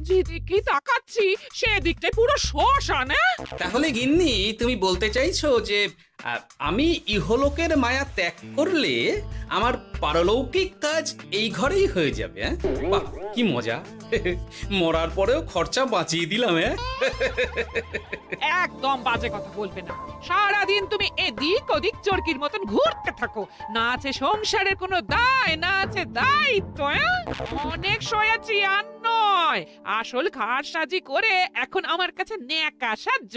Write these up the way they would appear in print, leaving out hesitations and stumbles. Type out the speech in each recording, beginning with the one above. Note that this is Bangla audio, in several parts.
যেদিকে তাকাচ্ছি সেদিকটাই পুরো শ্মশান। তাহলে গিন্নি তুমি বলতে চাইছো যে আমি ইহলোকের মায়া ত্যাগ করলে আমার পারলৌকিক কাজ এই ঘরেই হয়ে যাবে? বাহ, কি মজা! মরার পরেও খরচা বাঁচিয়ে দিলাম। একদম বাজে কথা বলবে না। সারাদিন তুমি এদিক ওদিক চরকির মতন ঘুরতে থাকো, না আছে সংসারের কোনো দায়, না আছে দায়িত্ব। অনেক সয়াছি আর নয়, আসল ঘাট সাজি করে এখন আমার কাছে ন্যাকা সাহায্য।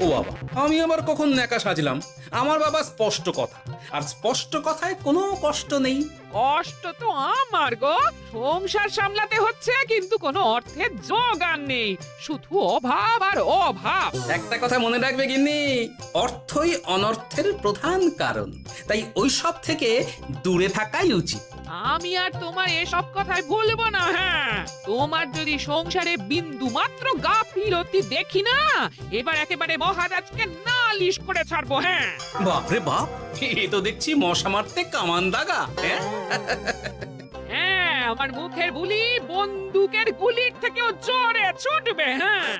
ও বাবা, আমি আবার কখন ন্যাকা সাজলাম? আমার বাবা স্পষ্ট কথা, আর স্পষ্ট কথায় কোনো কষ্ট নেই। কষ্ট তো আমার গো, সংসার সামলাতে হচ্ছে কিন্তু কোনো অর্থের জোগান নেই, শুধু অভাব আর অভাব। একটা কথা মনে রাখবে গিন্নি, অর্থই অনর্থের প্রধান কারণ, তাই ওই সব থেকে দূরে থাকাই উচিত। আমি আর তোমার এসব কথাই বলবো না। হ্যাঁ, তোমার যদি সংসারে বিন্দু মাত্র গাফিলতি দেখি না, এবার একেবারে মহারাজকে নালিশ করে ছাড়বো। হ্যাঁ, বাপরে বাপ, এ তো দেখছি মশা মারতে কামান দাগা। হ্যাঁ, আমার মুখের বুলি বন্দুকের গুলির থেকেও জোরে ছুটবে। হ্যাঁ,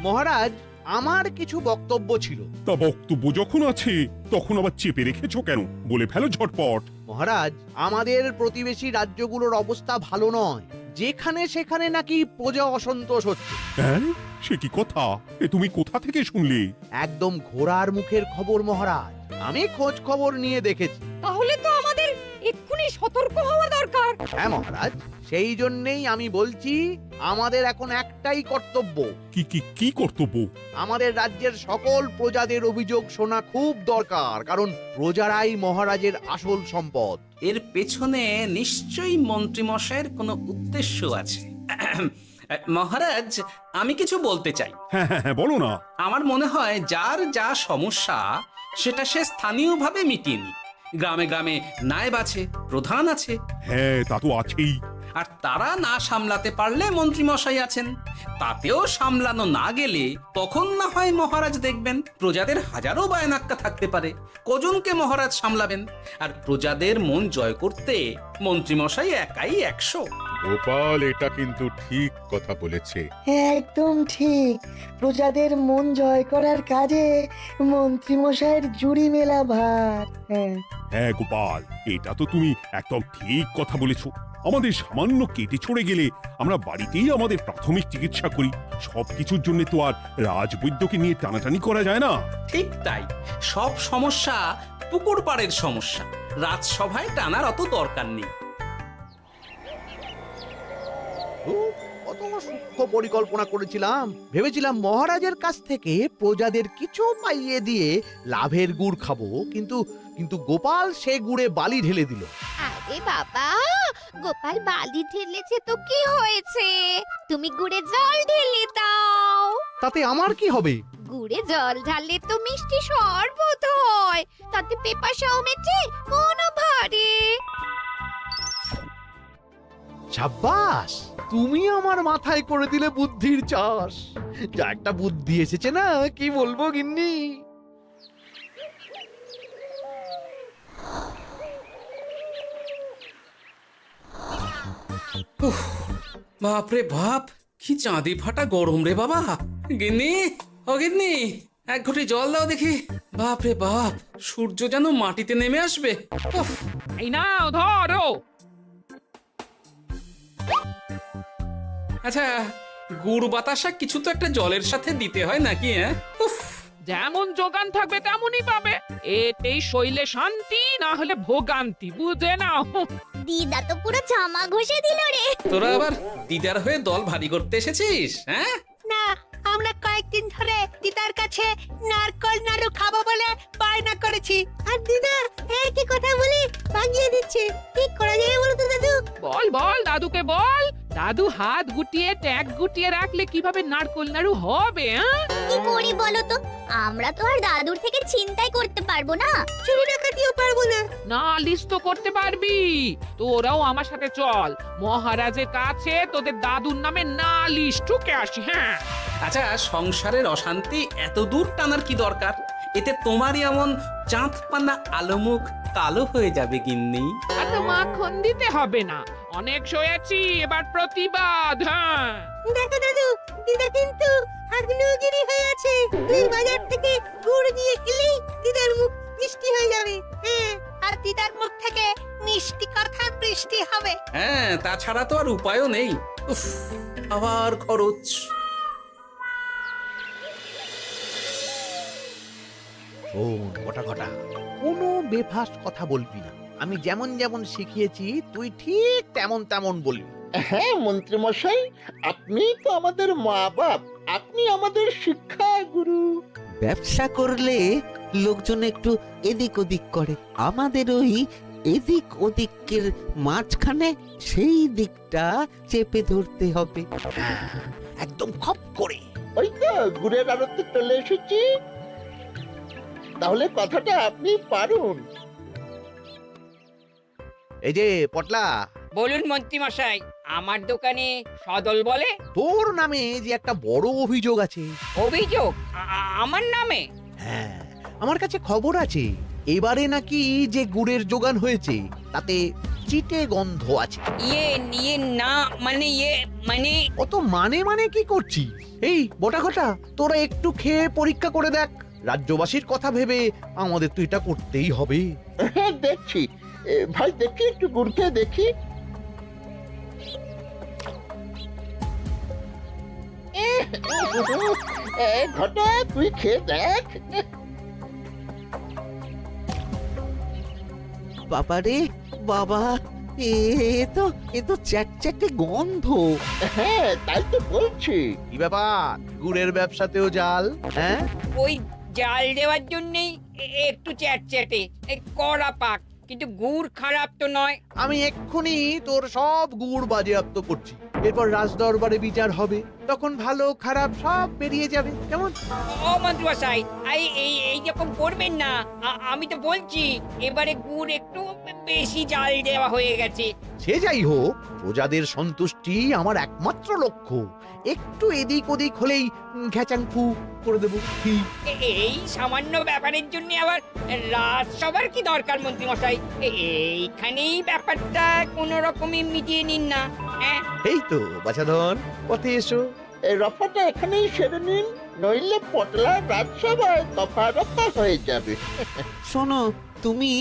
মহারাজ, আমার কিছু বক্তব্য ছিল। তা বক্তব্য যখন আছে তখন আবার চেপে রেখেছো কেন? বলে ফেলো ঝটপট। মহারাজ, আমাদের প্রতিবেশী রাজ্যগুলোর অবস্থা ভালো নয়, যেখানে সেখানে নাকি প্রজা অসন্তোষ হচ্ছে। হ্যাঁ, সে কি কথা? এ তুমি কোথা থেকে শুনলে? একদম ঘোড়ার মুখের খবর মহারাজ, আমি খোঁজ খবর নিয়ে দেখেছি। তাহলে তো আমাদের এক্ষুনি সতর্ক হওয়া দরকার। হ্যাঁ মহারাজ, সেই জন্যেই আমি বলছি আমাদের এখন একটাই কর্তব্য। কি কি কি কর্তব্য? আমাদের রাজ্যের সকল প্রজাদের অভিযোগ শোনা খুব দরকার, কারণ প্রজারাই মহারাজের আসল সম্পদ। এর পেছনে নিশ্চয়ই মন্ত্রীমশাইয়ের কোনো উদ্দেশ্য আছে। মহারাজ, আমি কিছু বলতে চাই। হ্যাঁ হ্যাঁ হ্যাঁ, বলো না। আমার মনে হয় যার যা সমস্যা সেটা সে স্থানীয়ভাবে মিটিয়ে নিক। গ্রামে গ্রামে নায়েব আছে, প্রধান আছে। হ্যাঁ, তা তো আছেই। আর তারা না সামলাতে পারলে মন্ত্রীমশাই আছেন। তাতেও সামলানো না গেলে তখন না হয় মহারাজ দেখবেন। প্রজাদের হাজারো বায়নাক্কা থাকতে পারে, কজনকে মহারাজ সামলাবেন? আর প্রজাদের মন জয় করতে মন্ত্রীমশাই একাই 100। গোপাল এটা কিন্তু ঠিক কথা বলেছে। একদম ঠিক। প্রজাদের মন জয় করার কাজে মন্ত্রীমশাইয়ের জুড়ি মেলা ভার। হ্যাঁ হ্যাঁ গোপাল, এটা তো তুমি একদম ঠিক কথা বলেছো। আমাদের সামান্য কেটে ছড়ে গেলে আমরা বাড়িতেই আমাদের প্রাথমিক চিকিৎসা করি। সবকিছুর জন্য তো আর রাজবৈদ্যকে নিয়ে টানাটানি করা যায় না। ঠিক তাই, সব সমস্যা পুকুর পাড়ের সমস্যা, রাজসভায় টানার অত দরকার নেই। কত সূক্ষ্ম পরিকল্পনা করেছিলাম। ভেবেছিলাম মহারাজের কাছ থেকে প্রজাদের কিছু পাইয়ে দিয়ে লাভের গুড় খাবো, কিন্তু কিন্তু গোপাল সে গুড়ে বালি ঢেলে দিল। আরে বাবা, গোপাল বালি ঢেলেছে তো কি হয়েছে? তুমি গুড়ে জল ঢেলে দাও। তাতে আমার কি হবে? গুড়ে জল ঢাললে তো মিষ্টি শরবত হয়, তাতে পেপাসাও মেটে, মনও ভরে। সাব্বাস, তুমি আমার মাথায় করে দিলে বুদ্ধির চাষ। যা একটা বুদ্ধি এসেছে না, কি বলবো গিন্নি। বাপরে বাপ, কি চাঁদি ফাটা গরম রে বাবা। গিন্নি, ও গিন্নি, এক ঘটি জল দাও দেখি। বাপরে বাপ, সূর্য যেন মাটিতে নেমে আসবে। উফ, এই নাও ধরো। আচ্ছা, গুড় বাতাসা কিছু তো একটা জলের সাথে দিতে হয় নাকি? উফ, যেমন যোগান থাকবে তেমনই পাবে। এতেই শৈলে শান্তি, না হলে ভোগান্তি, বুঝে নাও। দিদা তো পুরো জামা ঘষে দিল রে। তোরা আবার দিদার হয়ে দল ভারী করতে এসেছিস? হ্যাঁ, না, আমরা কয়েকদিন ধরে দিদার কাছে নারকল নাড়ু খাবো বলে বায়না করেছি। আর দিদা একই কথা বলে ভাঙিয়ে দিচ্ছে। কি করা যায় বলো তো দাদু? বল বল দাদুকে বল। দাদু হাত গুটিয়ে ট্যাগ গুটিয়ে রাখলে কিভাবে নারকোল নাড়ু হবে? কি করি বলো তো? আমরা তো আর দাদুর থেকে চিন্তাই করতে পারবো না, চুরি ডাকাতিও পারবো না। নালিশ তো করতে পারবি। তোরাও আমার সাথে চল, মহারাজের কাছে তোদের দাদুর নামে নালিশ ঠুকে আসি। হ্যাঁ, আচ্ছা, সংসারের অশান্তি এত দূর টানার কি দরকার? এতে তোমারই এমন চাঁদ পানা আলোমুখ কালো হয়ে যাবে গিন্নি। এত মাখন দিতে হবে না, অনেক সয়েছি, এবার প্রতিবাদ। হ্যাঁ, দেখো দাদু, দিদা কিন্তু আগ্নেয়গিরি হয়ে আছে। তুই বাজার থেকে গুড় নিয়ে এলেই দিদার মুখ মিষ্টি হয়ে যাবে। হ্যাঁ, আর দিদার মুখ থেকে মিষ্টি কথা বৃষ্টি হবে। হ্যাঁ, তাছাড়া তো আর উপায়ও নেই। উফ, আবার খরচ। শোন কটা কোনো বেফাস কথা বলবি না। আমি যেমন যেমন শিখিয়েছি তুই ঠিক তেমন তেমন বলবি। হ্যাঁ মন্ত্রী মশাই, আপনি তো আমাদের মা বাপ, আপনি আমাদের শিক্ষা গুরু। ব্যবসা করলে লোকজন একটু এদিক ওদিক করে, আমাদের ওই এদিক ওদিকের মাঝখানে সেই দিকটা চেপে ধরতে হবে। হ্যাঁ, একদম খপ করে। ওই তো গুড়ের আড়তে চলে এসেছি, তাহলে কথাটা আপনি পারুন। এই যে পটলা, বলুন মন্ত্রী মশাই, আমার দোকানে সদল বলে তোর নামে যে একটা বড় অভিযোগ আছে। অভিযোগ আমার নামে? হ্যাঁ, আমার কাছে খবর আছে এবারে নাকি যে গুড়ের যোগান হয়েছে তাতে চিটে গন্ধ আছে। ইয়ে না মানে মানে অত মানে কি করছি? এই বটাঘটা, তোরা একটু খেয়ে পরীক্ষা করে দেখ। রাজ্যবাসীর কথা ভেবে আমাদের তো এটা করতেই হবে। হ্যাঁ দেখছি, ভাই দেখি একটু গুড় খেয়ে দেখি। ঘটা তুই খেয়ে দেখ। বাবারে বাবা, এ তো চ্যাটচ্যাটে গন্ধ। হ্যাঁ তাই তো বলছি। কি ব্যাপার, গুড়ের ব্যবসাতেও জাল? হ্যাঁ, ওই জাল দেওয়ার জন্যই একটু চ্যাটচ্যাটে, কড়া পাক, কিন্তু গুড় খারাপ তো নয়। আমি এক্ষুনি তোর সব গুড় বাজেয়াপ্ত করছি। এরপর রাজদরবারে বিচার হবে, তখন ভালো খারাপ সব বেরিয়ে যাবে। কেমন? ও মন্ত্রী মশাই, এই রকম করবেন না। আমি তো বলছি এবারে গুড় একটু বেশি জাল দেওয়া হয়ে গেছে। সে যাই হোক, প্রজাদের সন্তুষ্টি আমার একমাত্র লক্ষ্য। একটু এদিক ওদিক হলেই ঘ্যাচাংফু করে দেবো। কি? এই সামান্য ব্যাপারের জন্য আবার রাজসভার কি দরকার মন্ত্রী মশাই? এইখানেই ব্যাপারটা কোনো রকমই মিটিয়ে নিন না। হ্যাঁ, এই তো বাছাধন, পথে এসো। এই রফাটা এখানেই সেরে নিন, নইলে পটলা রাজসভায় দফা রফা হয়ে যাবে। শোনো, তুমি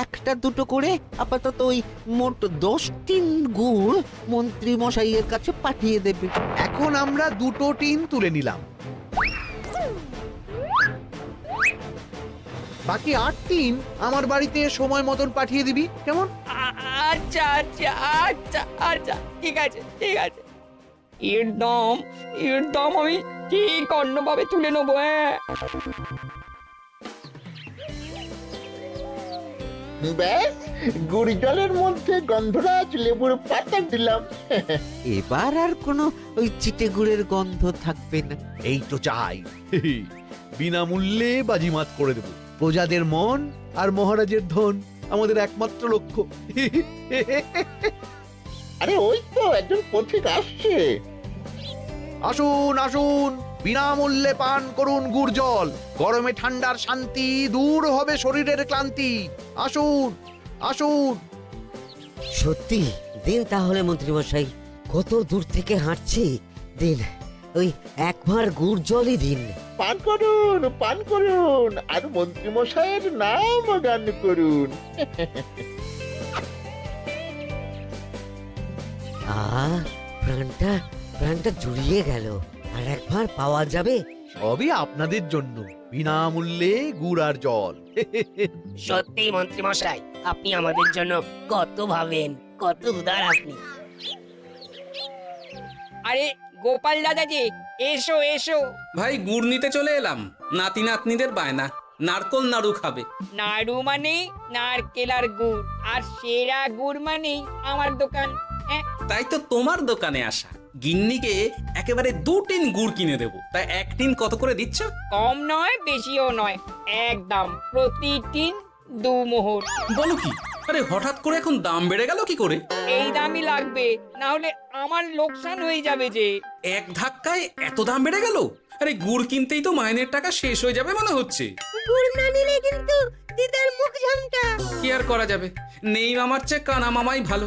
একটা দুটো করে আপাতত ওই মোট 10 টিন গুড় মন্ত্রী মশাইয়ের কাছে পাঠিয়ে দেবে। এখন আমরা 2 টিন তুলে নিলাম, বাকি 8 টিন আমার বাড়িতে সময় মতন পাঠিয়ে দিবি। কেমন? আচ্ছা আচ্ছা আচ্ছা আচ্ছা, ঠিক আছে ঠিক আছে। এর দাম আমি ঠিক অন্যভাবে তুলে নেবো। হ্যাঁ, ব্যাস, গুড় জলের মধ্যে গন্ধরাজ লেবুর পাতা দিলাম। এবার আর কোনো ওই চিটে গুড়ের গন্ধ থাকবে না। এই তো চাই। বিনামূল্যে বাজিমাত করে দেব। প্রজাদের মন আর মহারাজের ধন আমাদের একমাত্র লক্ষ্য। আরে ওই তো একজন পথিক আসছে। আসুন আসুন, বিনামূল্যে পান করুন গুড় জল। গরমে ঠান্ডার শান্তি, দূর হবে শরীরের ক্লান্তি। আসুন আসুন। সত্যি দিন তাহলে মন্ত্রী মশাই, কত দূর থেকে হাঁটছি, দিন ওই একবার গুড় জলই দিন। পান করুন, আর মন্ত্রী মশাইয়ের নাম গান করুন। প্রাণটা জুড়িয়ে গেল। আর একবার পাওয়া যাবে? সবই আপনাদের জন্য, বিনামূল্যে গুড় আর জল। সত্যি মন্ত্রী মশাই, আপনি আমাদের জন্য কত ভাবেন, কত উদার আপনি। আরে গোপাল দাদা যে, এসো এসো। ভাই গুড় নিতে চলে এলাম। নাতি নাতনিদের বায়না, নারকোল নাড়ু খাবে। নাড়ু মানে নারকেল আর গুড়, আর সেরা গুড় মানে আমার দোকান। তাই তো তোমার দোকানে আসা। গিন্নিকে একেবারে 2 টিন গুড় কিনে দেবো। তাই 1 টিন কত করে দিচ্ছ? কম নয় বেশিও নয়, একদম প্রতি টিন 2 মোহর। বলো কি? আরে হঠাৎ করে এখন দাম বেড়ে গেল কি করে? এই দামই লাগবে, না হলে আমার লোকসান হয়ে যাবে যে। এক ধাক্কায় এত দাম বেড়ে গেল? আরে গুড় কিনতেই তো মাইনের টাকা শেষ হয়ে যাবে মনে হচ্ছে। গুড় না নিলে কিন্তু দিদার মুখ ঝামটা। কি আর করা যাবে, নেই মামার চেয়ে কানা মামাই ভালো।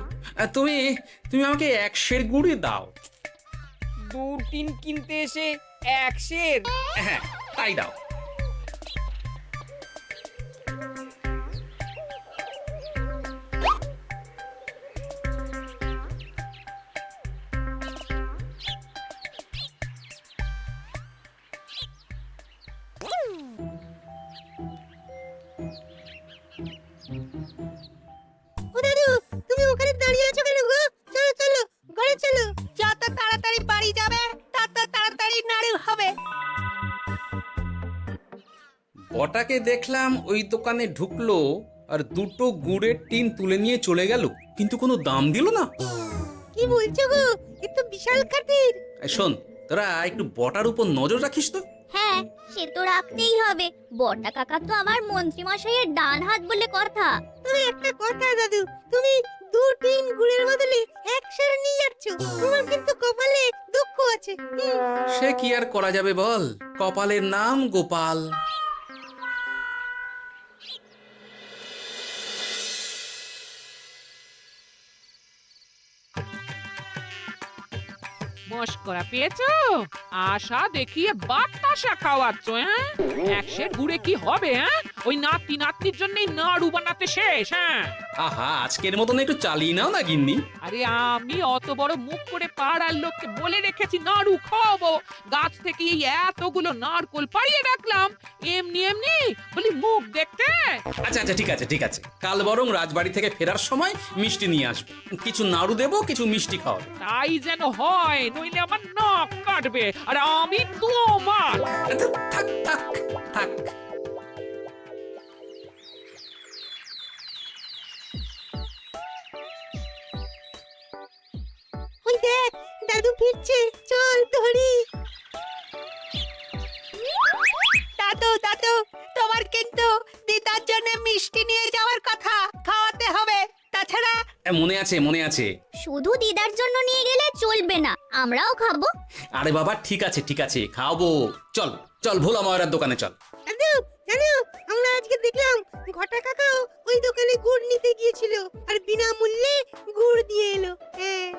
তুমি তুমি আমাকে 1 সের গুড়ই দাও। 2 টিন কিনতে এসে 1 সের? হ্যাঁ, তাই দাও। ও দাদু, তুমি ওখানে দাঁড়িয়ে আছো কেন গো? চলো চলো, ঘরে চলো। যত তাড়াতাড়ি বাড়ি যাবে তত তাড়াতাড়ি নাড়ু হবে। বটাকে দেখলাম ওই দোকানে ঢুকলো আর 2টো গুড়ের টিন তুলে নিয়ে চলে গেল, কিন্তু কোনো দাম দিল না। কি বলছো গো? এ তো বিশাল খাতির। শোন, তোরা একটু বটার উপর নজর রাখিস তো। হ্যাঁ, সে তো রাখতেই হবে। বড়টা কাকা তো আমার মন্ত্রীমশাইয়ের ডান হাত বলে কথা। তবে একটা কথা দাদু, তুমি 2 টিন গুড়ের বদলে 1 সের নিয়ে যাচ্ছ। তোমার কিন্তু কপালে দুঃখ আছে। সে কি আর করা যাবে বল, কপালের নাম গোপাল। মস্করা পেয়েছো? আশা দেখিয়ে বাতাসা খাওয়াচ্ছ, হ্যাঁ? 1 সের গুড়ে কি হবে, হ্যাঁ? ওই নাতি নাতনির জন্যই নাড়ু বানাতে শেষ, হ্যাঁ? আহা, আজকের মতন একটু চালিয়ে নাও না গিন্নি। আরে আমি অত বড় মুখ করে পাড়ার লোককে বলে রেখেছি নাড়ু খাওয়াবো, গাছ থেকে এই এতগুলো নারকোল পাড়িয়ে রাখলাম, এমনি এমনি বলি মুখ দেখতে। আচ্ছা আচ্ছা, ঠিক আছে ঠিক আছে, কাল বরং রাজবাড়ি থেকে ফেরার সময় মিষ্টি নিয়ে আসবো। কিছু নাড়ু দেবো, কিছু মিষ্টি খাওয়াবো। তাই যেন হয়, নইলে আমার নাক কাটবে আর আমি তোমার। আচ্ছা, থাক থাক থাক। ওই দেখ, দাদু ফিরছে, চল ধরি। দাদু দাদু, তোমার কিন্তু দিদার জন্য মিষ্টি নিয়ে যাওয়ার কথা, খাওয়াতে হবে। তাছাড়া মনে আছে মনে আছে। শুধু দিদার জন্য নিয়ে গেলে চলবে না, আমরাও খাবো। আরে বাবা, ঠিক আছে ঠিক আছে, খাওয়াবো। চল চল, ভোলা ময়রার দোকানে চল। দাদু জানো, আমরা আজকে দেখলাম ঘটা কাকাও ওই দোকানে গুড় নিতে গিয়েছিল আর বিনামূল্যে গুড় দিয়ে এলো। হ্যাঁ,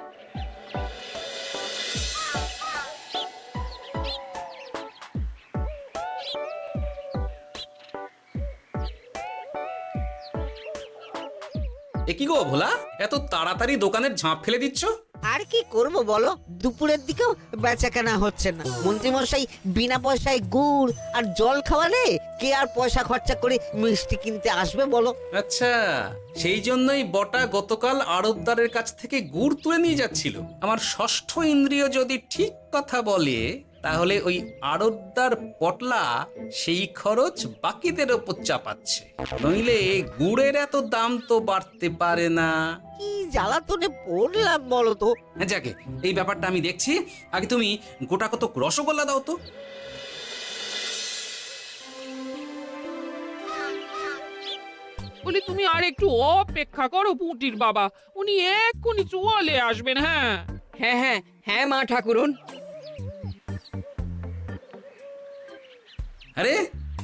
এ কি গো ভোলা, এত তাড়াতাড়ি দোকানের ঝাঁপ ফেলে দিচ্ছ? আর কি করব বলো, দুপুরের দিকেও বেচা কেনা হচ্ছে না। মন্ত্রীমশাই বিনা পয়সায় গুড় আর জল খাওয়ালে কে আর পয়সা খরচা করে মিষ্টি কিনতে আসবে বলো? আচ্ছা, সেই জন্যই বটা গতকাল আড়তদারের কাছ থেকে গুড় তুলে নিয়ে যাচ্ছিল। আমার ষষ্ঠ ইন্দ্রিয় যদি ঠিক কথা বলে, তাহলে ওই আড়তদার পটলা সেই খরচ বাকিদের ওপর চাপাচ্ছে, নইলে গুড়ের এত দাম তো বাড়তে পারে না। কি জ্বালাতনে পড়লাম বলো তো। যাকে, এই ব্যাপারটা আমি দেখছি। আগে তুমি গোটা কত রসগোল্লা দাও তো। বলি তুমি আর একটু অপেক্ষা করো পুঁটির বাবা, উনি এক্ষুনি চলে আসবেন। হ্যাঁ হ্যাঁ হ্যাঁ হ্যাঁ মা ঠাকুরন। আরে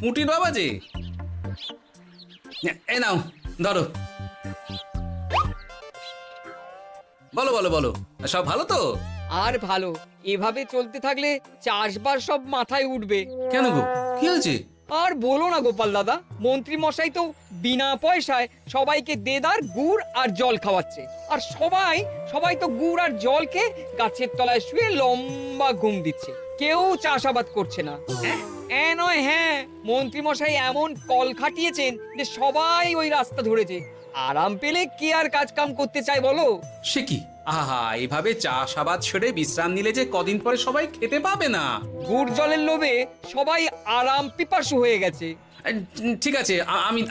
পুঁটির বাবা যে, এ নাও ধরো। বলো বলো বলো, সব ভালো তো? আর ভালো, এভাবে চলতে থাকলে চাষবাস সব মাথায় উঠবে। কেন গো, কি হয়েছে? আর বলো না গোপাল দাদা, মন্ত্রী মশাই তো বিনা পয়সায় সবাইকে দেদার গুড় আর জল খাওয়াচ্ছে। আর সবাই তো গুড় আর জলকে গাছের তলায় শুয়ে লম্বা ঘুম দিচ্ছে, কেউ চাষাবাদ করছে না। নয়, হ্যাঁ, মন্ত্রী মশাই এমন কল খাটিয়েছেন যে সবাই ওই রাস্তা ধরেছে। আরাম পেলে কে আর কাজ কাম করতে চায় বলো? সে কি, আহা, এভাবে চাষাবাদ ছেড়ে বিশ্রাম নিলে যে কদিন পরে সবাই খেতে পাবে না। গুড় জলের লোভে সবাই আরাম পিপাসু হয়ে গেছে। ঠিক আছে,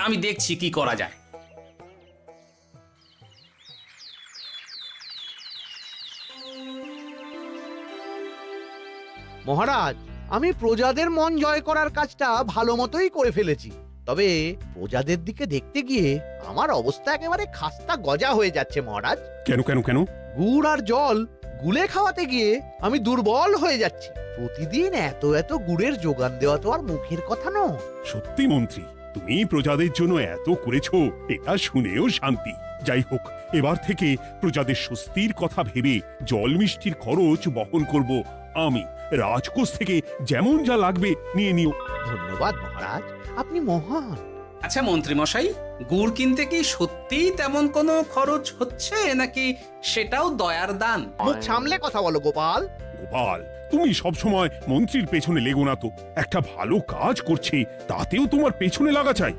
আমি দেখছি কি করা যায়। মহারাজ, আমি প্রজাদের মন জয় করার কাজটা ভালো মতোই করে ফেলেছি। তবে প্রজাদের দিকে দেখতে গিয়ে আমার অবস্থা একেবারে খাস্তা গজা হয়ে যাচ্ছে মহারাজ। কেন কেন কেন? গুড় আর জল গুলে খাওয়াতে গিয়ে আমি দুর্বল হয়ে যাচ্ছি। প্রতিদিন এত এত গুড়ের যোগান দেওয়া তো আর মুখের কথা নয়। সত্যি মন্ত্রী, তুমি প্রজাদের জন্য এত করেছো, এটা শুনেও শান্তি। যাই হোক, এবার থেকে প্রজাদের স্বস্তির কথা ভেবে জল মিষ্টির খরচ বহন করব আমি। রাজকোষ থেকে যেমন যা লাগবে নিয়ে নিও। ধন্যবাদ মহারাজ, আপনি মহান। আচ্ছা মন্ত্রী মশাই, গুড় কিনতে কি সত্যিই তেমন কোনো খরচ হচ্ছে নাকি সেটাও দয়ার দান? মুখ সামলে কথা বলো গোপাল। গোপাল, তুমি সবসময় মন্ত্রীর পেছনে লেগো না তো। একটা ভালো কাজ করছে তাতেও তোমার পেছনে লাগা চাই।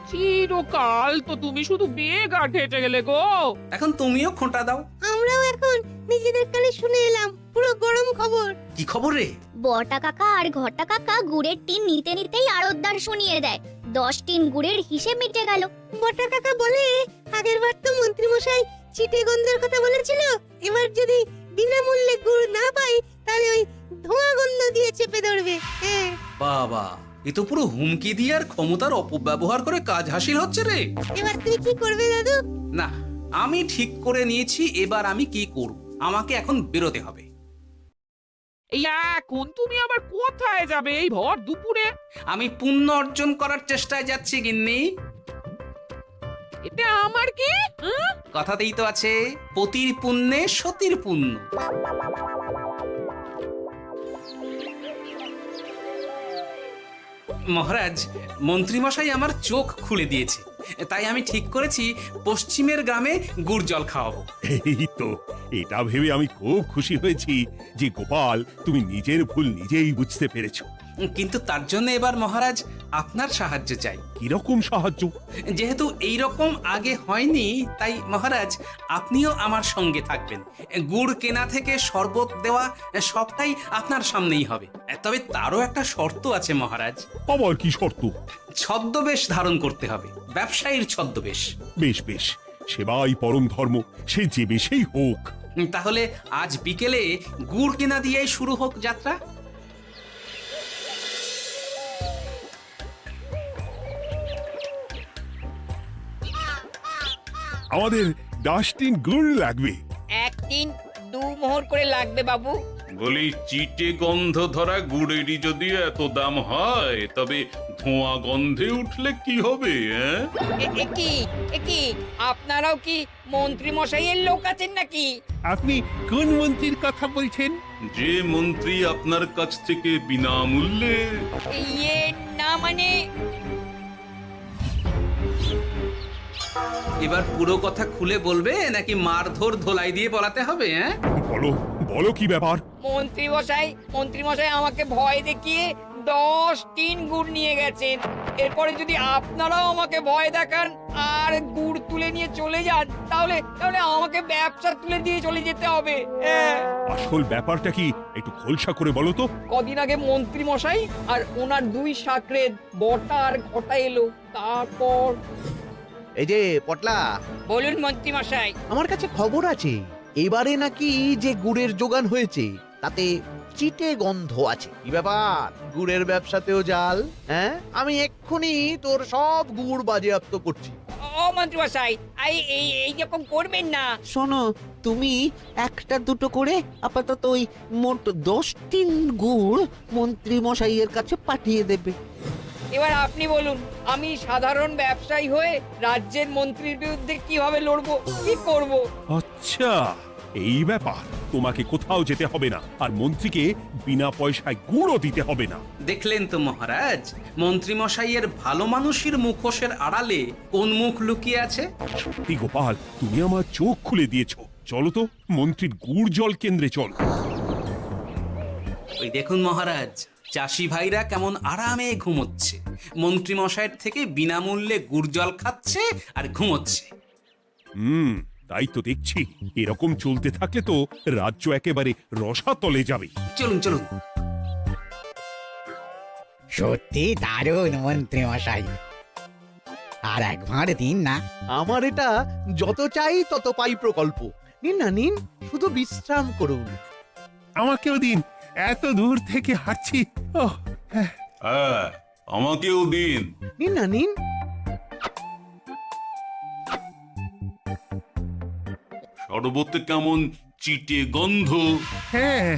চিরকাল তো তুমি শুধু বেগার ঘেটে গেলে গো। এখন তুমিও খোঁটা দাও। আমরাও এখন নিজেদের কানে শুনে এলাম পুরো গরম খবর। কি খবর রে? বটা কাকা আর ঘটা কাকা গুড়ের টিন নিতে নিতেই আড়তদার শুনিয়ে দেয় 10 টিন গুড়ের হিসেব মিটে গেল। বটা কাকা বলে আগের বার তো মন্ত্রী মশাই চিটে গন্ধের কথা বলেছিল, এবার যদি বিনামূল্যে গুড় না পাই তাহলে ওই ধোঁয়া গন্ধ দিয়ে চেপে ধরবে। হ্যাঁ, বাবা, এ তো পুরো হুমকি দিয়ে আর ক্ষমতার অপব্যবহার করে কাজ হাসিল হচ্ছে রে। এবার তুমি কি করবে দাদু? না, আমি ঠিক করে নিয়েছি এবার আমি কি করব। আমাকে এখন বেরোতে হবে। এই এখন তুমি আবার কোথায় যাবে এই ভর দুপুরে? আমি পুণ্য অর্জন করার চেষ্টায় যাচ্ছি গিন্নি। এটা আমার কি? হ্যাঁ? কথাতেই তো আছে, পতির পুণ্যে সতীর পুণ্য। মহারাজ, মন্ত্রীমশাই আমার চোখ খুলে দিয়েছে, তাই আমি ঠিক করেছি পশ্চিমের গ্রামে গুড় জল খাওয়াবো। এই তো, এটা ভেবে আমি খুব খুশি হয়েছি যে গোপাল, তুমি নিজের ভুল নিজেই বুঝতে পেরেছো। কিন্তু তার জন্য এবার মহারাজ আপনার সাহায্য চাই। কিরকম সাহায্য? যেহেতু এই রকম আগে হয়নি, তাই মহারাজ আপনিও আমার সঙ্গে থাকবেন। গুড় কেনা থেকে শরবত দেওয়া সবটাই আপনার সামনেই হবে। তবে তারও একটা শর্ত আছে মহারাজ। আবার কি শর্ত? ছদ্মবেশ ধারণ করতে হবে, ব্যবসায়ীর ছদ্মবেশ। বেশ বেশ, সেবাই পরম ধর্ম, সে যে বেশেই হোক। তাহলে আজ বিকেলে গুড় কেনা দিয়েই শুরু হোক যাত্রা। আমাদের 10 টিন গুড় লাগবে। 1 টিন 2 মোহর করে লাগবে বাবু। বলি, চিটে গন্ধ ধরা গুড়েরই যদি এত দাম হয়, তবে ধোঁয়া গন্ধে উঠলে কি হবে? কি আপনারাও কি মন্ত্রী মশাইয়ের লোক আছেন নাকি? আপনি কোন মন্ত্রীর কথা বলছেন? যে মন্ত্রী আপনার কাছ থেকে বিনামূল্যে। ইয়ে না মানে, এবার পুরো কথা খুলে বলবে নাকি মারধর ধোলাই দিয়ে বলাতে হবে? বলো বলো, কি ব্যাপার? মন্ত্রী মশাই আমাকে ভয় দেখিয়ে 10 টিন গুড় নিয়ে গেছেন। এরপরে যদি আপনারাও আমাকে ভয় দেখান আর গুড় তুলে নিয়ে চলে যান, তাহলে আমাকে ব্যবসা তুলে দিয়ে চলে যেতে হবে। আসল ব্যাপারটা কি একটু খোলসা করে বলো তো। কদিন আগে মন্ত্রী মশাই আর ওনার 2 সাকরেদ বটা আর ঘটা এলো, তারপর। এই যে পটলা, বলুন মন্ত্রী মশাই। আমার কাছে খবর আছে এবারে নাকি যে গুড়ের যোগান হয়েছে তাতে চিটে গন্ধ আছে। কি ব্যাপার, গুড়ের ব্যবসাতেও জাল? হ্যাঁ, আমি এক্ষুনি তোর সব গুড় বাজেয়াপ্ত করছি। ও মন্ত্রী মশাই, এই রকম করবেন না। শোনো, তুমি 1-2 করে আপাতত ওই মোট 10 টিন গুড় মন্ত্রী মশাইয়ের কাছে পাঠিয়ে দেবে। এবার আপনি বলুন, আমি সাধারণ ব্যবসায়ী হয়ে রাজ্যের মন্ত্রীর বিরুদ্ধে কিভাবে লড়বো, কি করব? আচ্ছা, এই ব্যাপার। তোমাকে কোথাও যেতে হবে না, আর মন্ত্রীকে বিনা পয়সায় গুড়ও দিতে হবে না। দেখলেন তো মহারাজ, মন্ত্রী মশাইয়ের ভালো মানুষের মুখোশের আড়ালে কোন মুখ লুকিয়ে আছে। সত্যি গোপাল, তুমি আমার চোখ খুলে দিয়েছো। চলো তো মন্ত্রীর গুড় জল কেন্দ্রে চল। ওই দেখুন মহারাজ, চাষি ভাইরা কেমন আরামে ঘুমোচ্ছে, মন্ত্রী মশাইয়ের থেকে বিনামূল্যে গুড় জল খাচ্ছে আর ঘুমোচ্ছে। তাই তো দেখছি। এরকম চলতে থাকলে তো রাজ্য একেবারে রসাতলে যাবে। চলুন চলুন। সত্যি দারুণ মন্ত্রী মশাই, আর একবার দিন না। আমার এটা যত চাই তত পাই প্রকল্প। নিন না নিন, শুধু বিশ্রাম করুন। আমাকেও দিন, এত দূর থেকে হাঁটছি। হ্যাঁ, আমাকেও দিন। নিন না নিন। শরবতে কেমন চিটে গন্ধ। হ্যাঁ,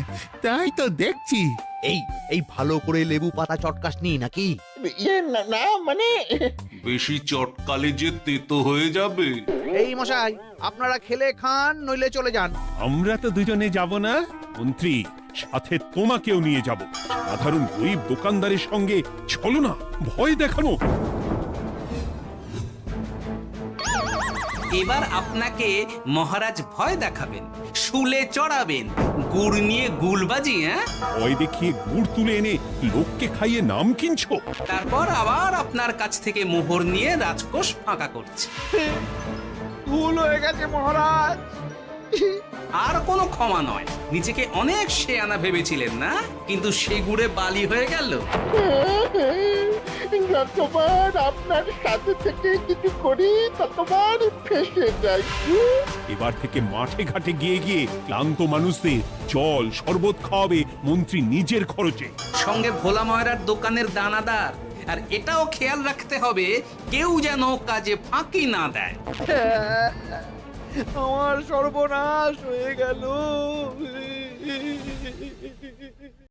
তাই তো দেখছি। এই এই ভালো করে লেবু পাতা চটকাসনি নাকি? ইয়ে না না মানে বেশি চটকালে যে তেতো হয়ে যাবে। এই মশাই, আপনারা খেলে খান নইলে চলে যান। আমরা তো দুজনে যাব না মন্ত্রী, সাথে তোমাকেও নিয়ে যাব। সাধারণ গরিব দোকানদারের সঙ্গে চলো না, ভয় দেখানো। এবার আপনাকে মহারাজ ভয় দেখাবেন, শুলে চড়াবেন, গুড় নিয়ে গুলবাজি। হ্যাঁ, ভয় দেখিয়ে গুড় তুলে এনে লোককে খাইয়ে নাম কিনছো। তারপর আবার আপনার কাছ থেকে মোহর নিয়ে রাজকোষ ফাঁকা করছে। ভুল হয়ে গেছে মহারাজ। আর কোনো ক্ষমা নয়। নিজেকে অনেক শেয়ানা ভেবেছিলেন না, কিন্তু সে গুড়ে বালি হয়ে গেল। যতবার আপনার সাথে থেকে কিছু করি ততবার ফেসে যাই। এবার থেকে মাঠে ঘাটে গিয়ে গিয়ে ক্লান্ত মানুষদের জল শরবত খাওয়াবে মন্ত্রী নিজের খরচে। সঙ্গে ভোলা ময়রার দোকানের দানাদার। আর এটাও খেয়াল রাখতে হবে কেউ যেন কাজে ফাঁকি না দেয়। আমার সর্বনাশ হয়ে গেল।